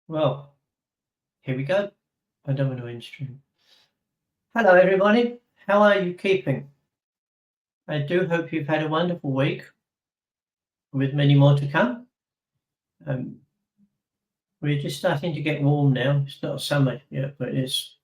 Well, here we go. I don't want to end stream. Hello, everybody. How are you keeping? I do hope you've had a wonderful week with many more to come. We're just starting to get warm now. It's not summer yet, but it's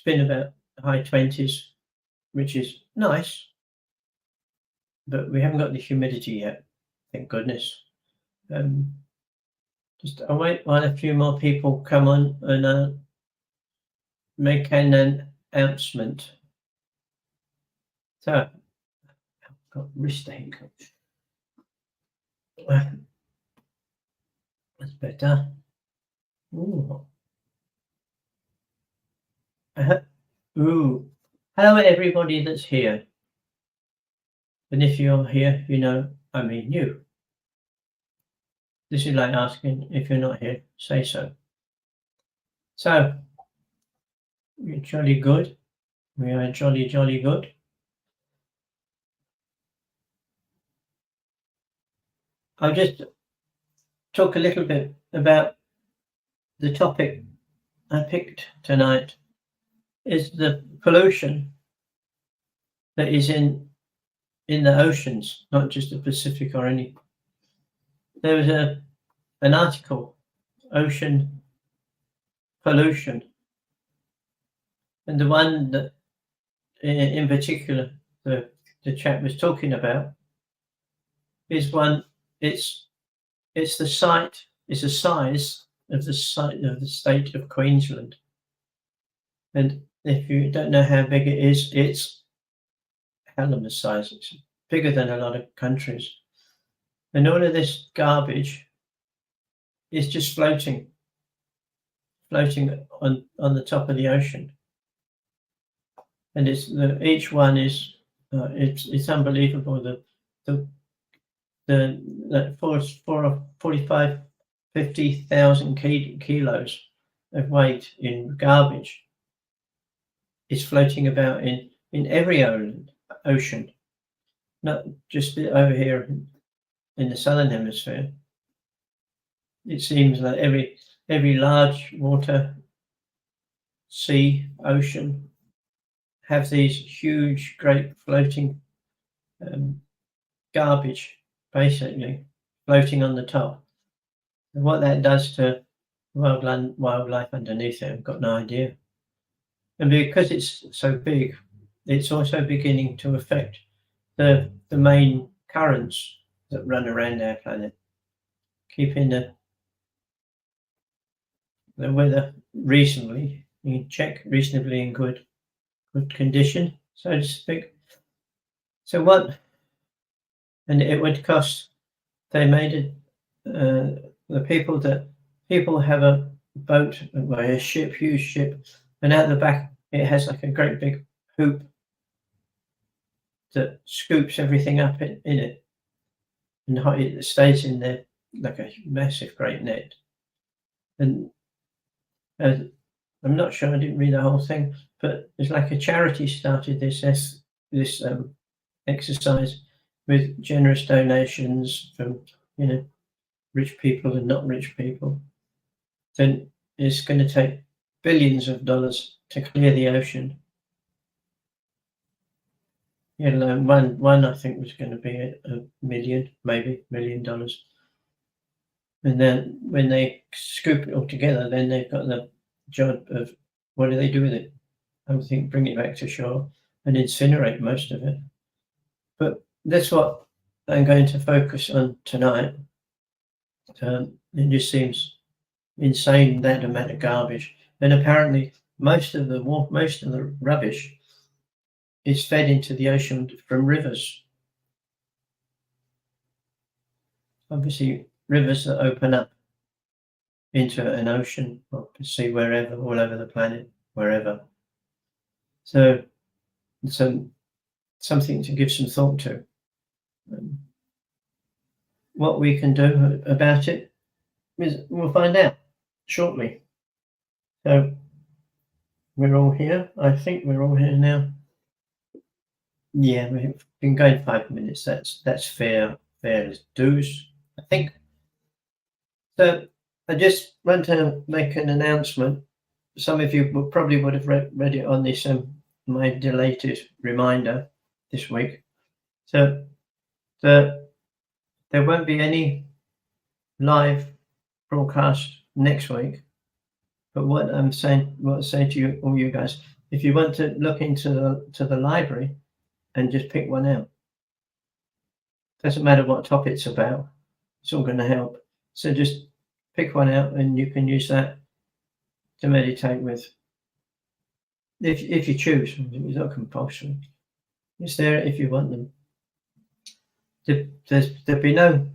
been about high 20s, which is nice, but we haven't got the humidity yet. Thank goodness. Just I'll wait while a few more people come on and make an announcement. So, I've got wrist ache. That's better. Ooh. Ooh. Hello, everybody that's here. And if you're here, you know I mean you. This is like asking if you're not here, say so. So, you're jolly good. We are jolly, jolly good. I'll just talk a little bit about the topic I picked tonight is the pollution that is in the oceans, not just the Pacific or any. There was an article, Ocean Pollution, and the one that in particular the chap was talking about is one. It's the site. It's the size of the state of Queensland, and if you don't know how big it is, it's hell of a size. It's bigger than a lot of countries, and all of this garbage is just floating on the top of the ocean, and each one is it's unbelievable. The 50,000 kilos of weight in garbage is floating about in every ocean, not just over here in the southern hemisphere. It seems that every large water, sea, ocean have these huge, great floating garbage, basically floating on the top. And what that does to wildlife underneath it, I've got no idea. And because it's so big, it's also beginning to affect the main currents that run around our planet, keeping the weather reasonably in check, reasonably in good condition, so to speak. So what? And it would cost. They made it. People have a boat, a ship, huge ship, and out the back it has like a great big hoop that scoops everything up in it, and it stays in there like a massive great net. And I'm not sure, I didn't read the whole thing, but it's like a charity started this exercise with generous donations from rich people and not rich people. Then it's going to take billions of dollars to clear the ocean. One I think was going to be $1 million, maybe $1 million. And then when they scoop it all together, then they've got the job of what do they do with it? I would think bring it back to shore and incinerate most of it. But that's what I'm going to focus on tonight. It just seems insane, that amount of garbage, and apparently most of the rubbish is fed into the ocean from rivers. Obviously, rivers that open up into an ocean or sea wherever, all over the planet, wherever. So something to give some thought to. What we can do about it is we'll find out shortly. So we're all here. I think we're all here now. Yeah, we've been going 5 minutes. That's fair as dues, I think. So I just want to make an announcement. Some of you probably would have read it on this my delayed reminder this week. So there won't be any live broadcast next week. But what I'm saying to you, all you guys, if you want to look into the library and just pick one out, doesn't matter what topic it's about, it's all going to help. So just pick one out and you can use that to meditate with. If you choose, it's not compulsory. It's there if you want them. There'll be no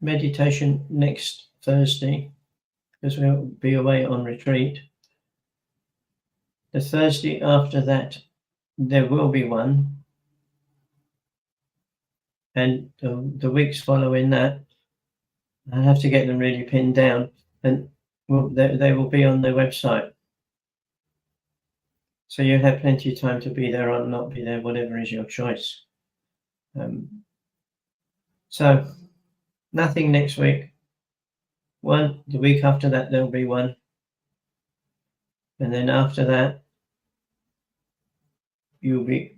meditation next Thursday because we'll be away on retreat. The Thursday after that, there will be one. And the weeks following that, I have to get them really pinned down, and they will be on the website. So you'll have plenty of time to be there or not be there, whatever is your choice. So nothing next week. One, the week after that, there'll be one. And then after that, you'll be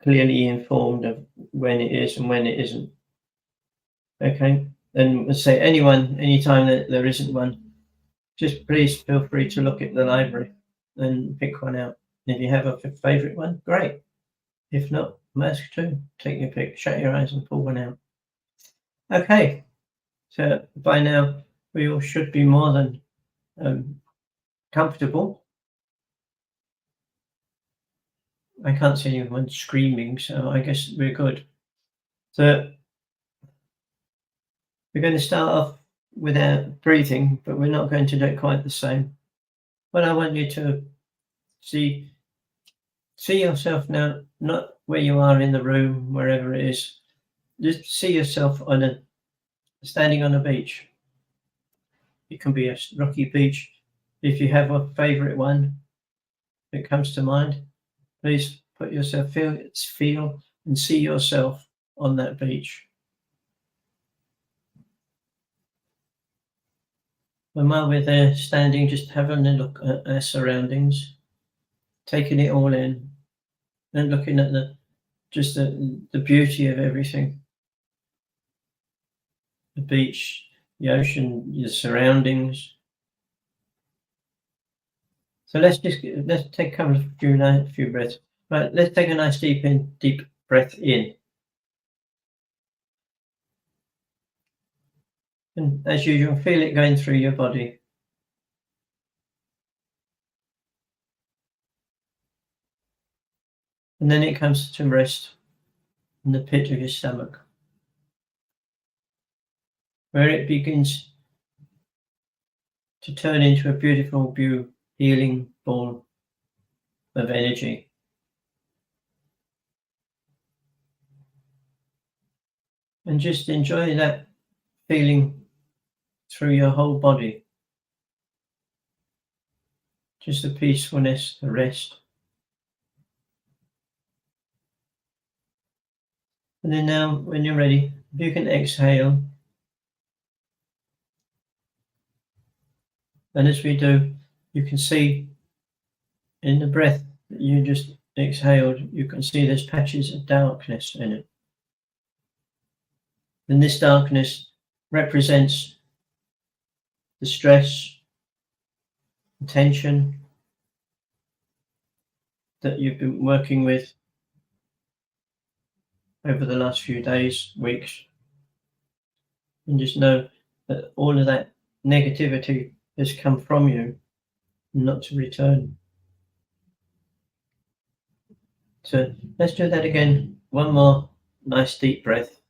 clearly informed of when it is and when it isn't. Okay? And let's say anytime that there isn't one, just please feel free to look at the library and pick one out. If you have a favorite one, great. If not, ask two. Take your pick, shut your eyes and pull one out. Okay. So by now, we all should be more than comfortable. I can't see anyone screaming, so I guess we're good. So we're going to start off with our breathing, but we're not going to do it quite the same. But I want you to see yourself now, not where you are in the room, wherever it is. Just see yourself standing on a beach. It can be a rocky beach. If you have a favorite one that comes to mind, please put yourself, feel and see yourself on that beach. And while we're there standing, just having a look at our surroundings, taking it all in and looking at the beauty of everything. The beach, the ocean, your surroundings. So let's take a few breaths. Right, let's take a nice deep breath in. And as usual, feel it going through your body. And then it comes to rest in the pit of your stomach, where it begins to turn into a beautiful, healing ball of energy. And just enjoy that feeling through your whole body. Just the peacefulness, the rest. And then now, when you're ready, you can exhale. And as we do, you can see in the breath that you just exhaled, you can see there's patches of darkness in it. And this darkness represents the stress, the tension that you've been working with over the last few days, weeks. And just know that all of that negativity has come from you, not to return. So let's do that again. One more nice deep breath.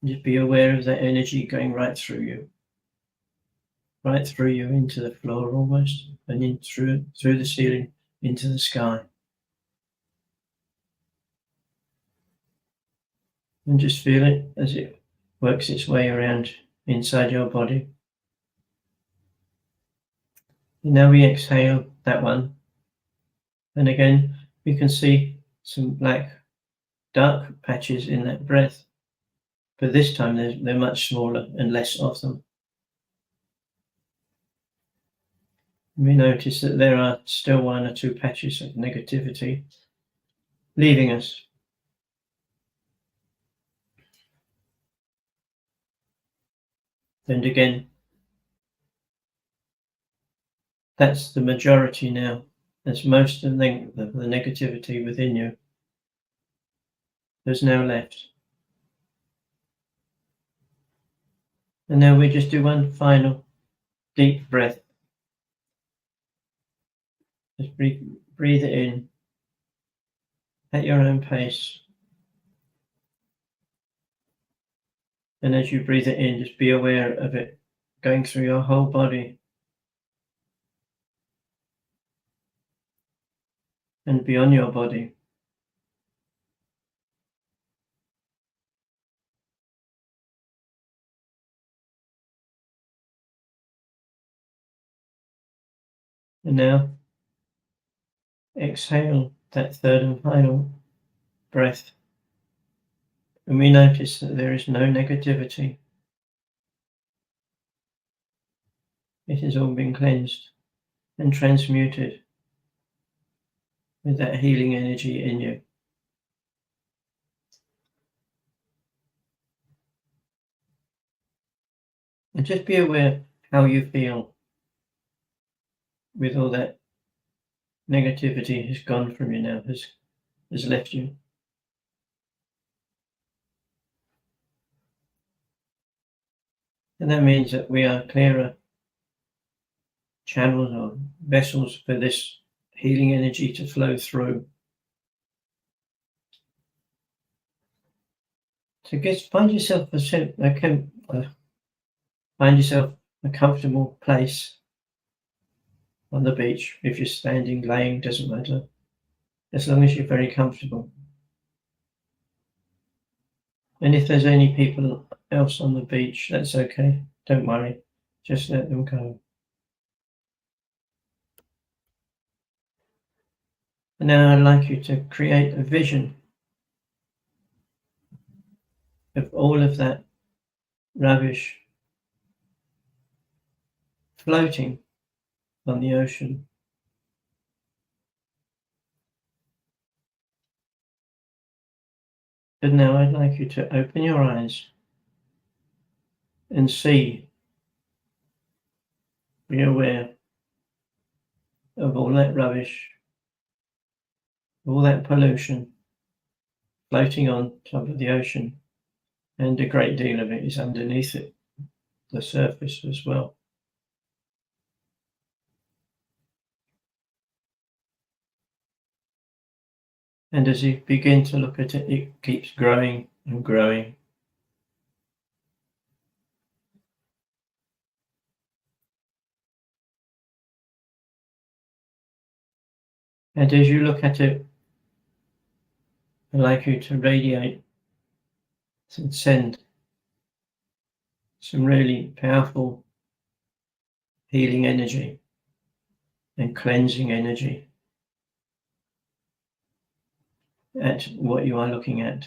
Just be aware of that energy going right through you into the floor almost, and in through the ceiling into the sky. And just feel it as it works its way around inside your body. And now we exhale that one. And again, we can see some black, dark patches in that breath. but this time they're much smaller and less of them. We notice that there are still 1 or 2 patches of negativity leaving us. And again, that's the majority now. That's most of the negativity within you. There's no left. And now we just do one final deep breath. Just breathe it in at your own pace. And as you breathe it in, just be aware of it going through your whole body and beyond your body. And now exhale that third and final breath. And we notice that there is no negativity. It has all been cleansed and transmuted with that healing energy in you. And just be aware how you feel with all that negativity has gone from you now, has left you. And that means that we are clearer channels or vessels for this healing energy to flow through. So find yourself a comfortable place on the beach. If you're standing, laying, doesn't matter, as long as you're very comfortable. And if there's any people else on the beach, that's okay. Don't worry. Just let them go. And now I'd like you to create a vision of all of that rubbish floating on the ocean. But now I'd like you to open your eyes and see, be aware of all that rubbish, all that pollution floating on top of the ocean, and a great deal of it is underneath it, the surface as well. And as you begin to look at it, it keeps growing and growing. And as you look at it, I'd like you to radiate and send some really powerful healing energy and cleansing energy at what you are looking at.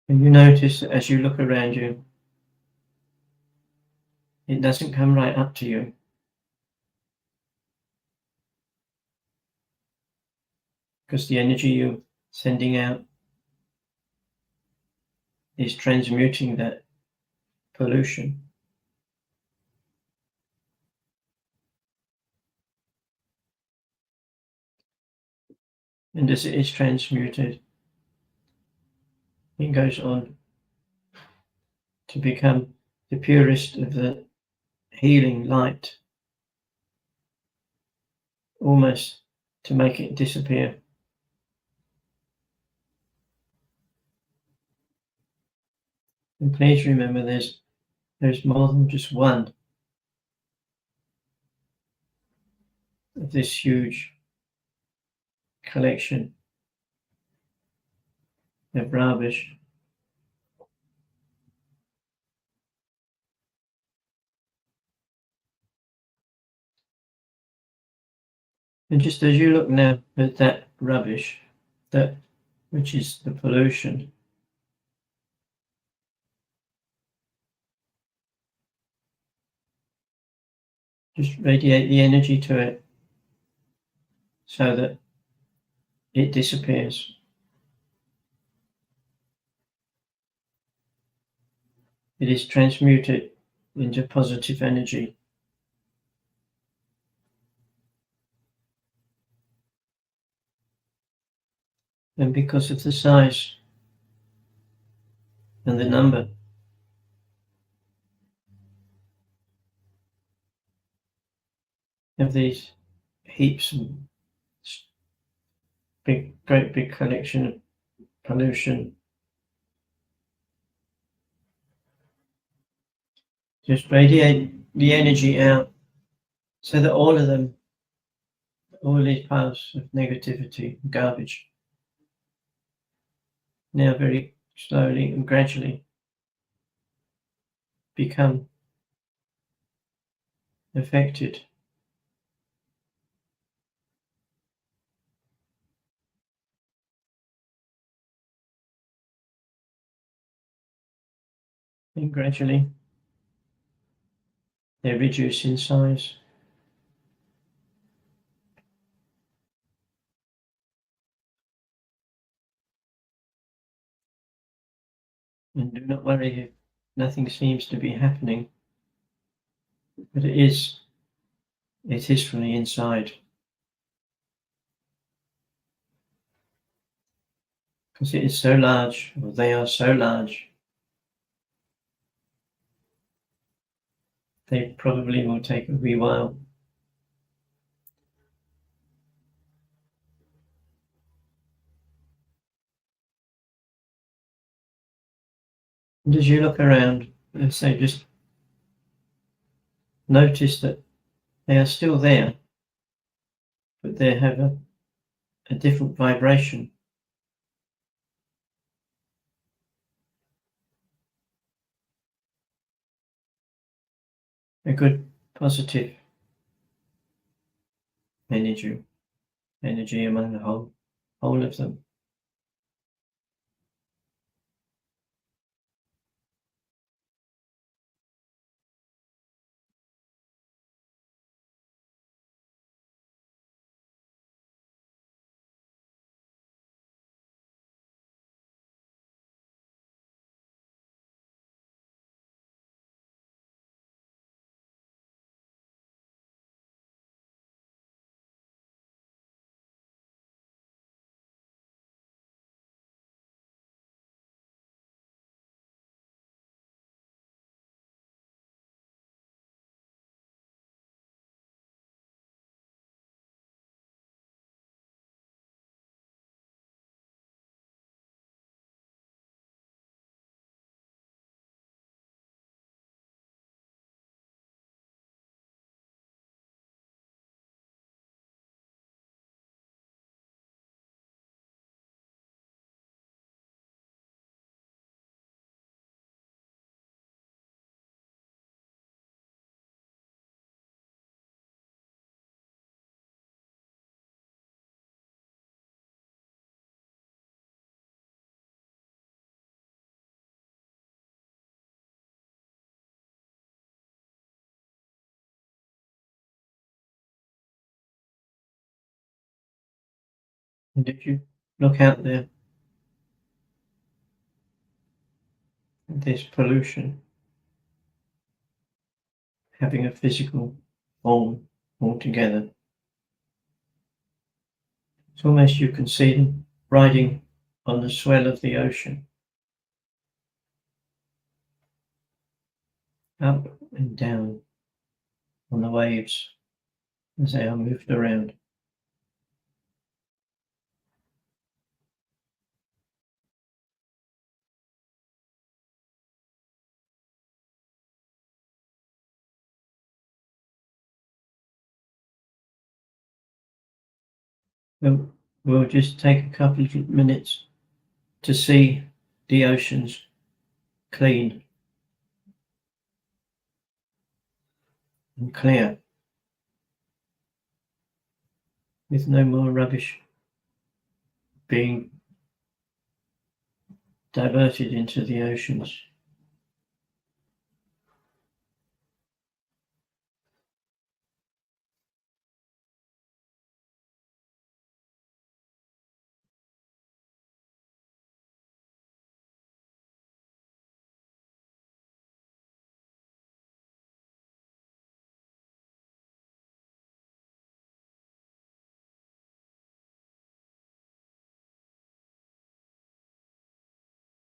And you notice that as you look around you, it doesn't come right up to you. Because the energy you're sending out is transmuting that pollution. And as it is transmuted, it goes on to become the purest of the healing light, almost to make it disappear. And please remember there's more than just one of this huge collection of rubbish. And just as you look now at that rubbish, that which is the pollution, just radiate the energy to it so that it disappears. It is transmuted into positive energy. And because of the size and the number of these heaps and great big collection of pollution, just radiate the energy out so that all of them, all these piles of negativity, garbage, now very slowly and gradually become affected. And gradually they reduce in size. And do not worry if nothing seems to be happening, but it is from the inside. Because it is so large, or they are so large, they probably will take a wee while. And as you look around, let's say, just notice that they are still there, but they have a different vibration. A good positive energy among the whole of them. And if you look out there, this pollution having a physical form altogether, it's almost you can see them riding on the swell of the ocean, up and down on the waves as they are moved around. We'll just take a couple of minutes to see the oceans clean and clear. with no more rubbish being diverted into the oceans.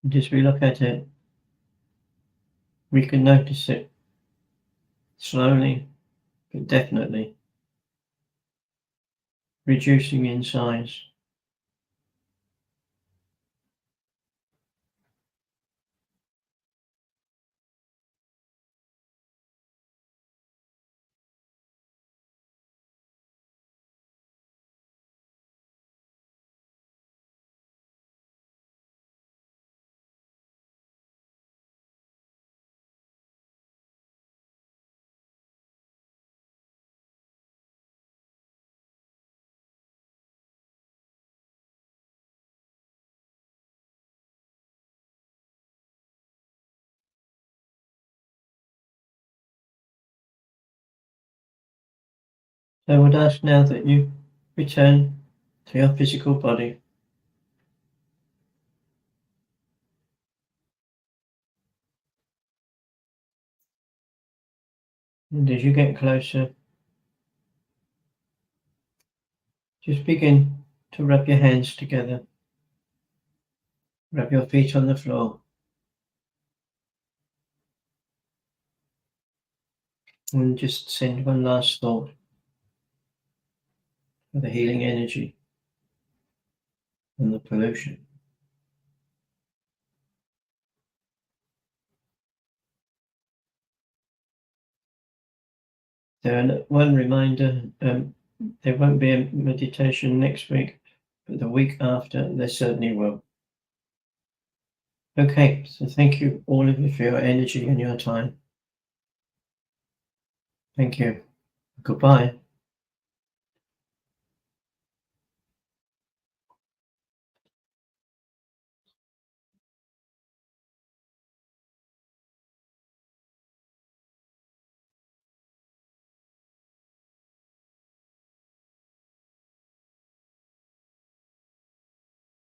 And as we look at it, we can notice it slowly but definitely reducing in size. So I would ask now that you return to your physical body. And as you get closer, just begin to rub your hands together. Rub your feet on the floor. And just send one last thought for the healing energy and the pollution. So one reminder, there won't be a meditation next week, but the week after there certainly will. Okay, so thank you all of you for your energy and your time. Thank you. Goodbye.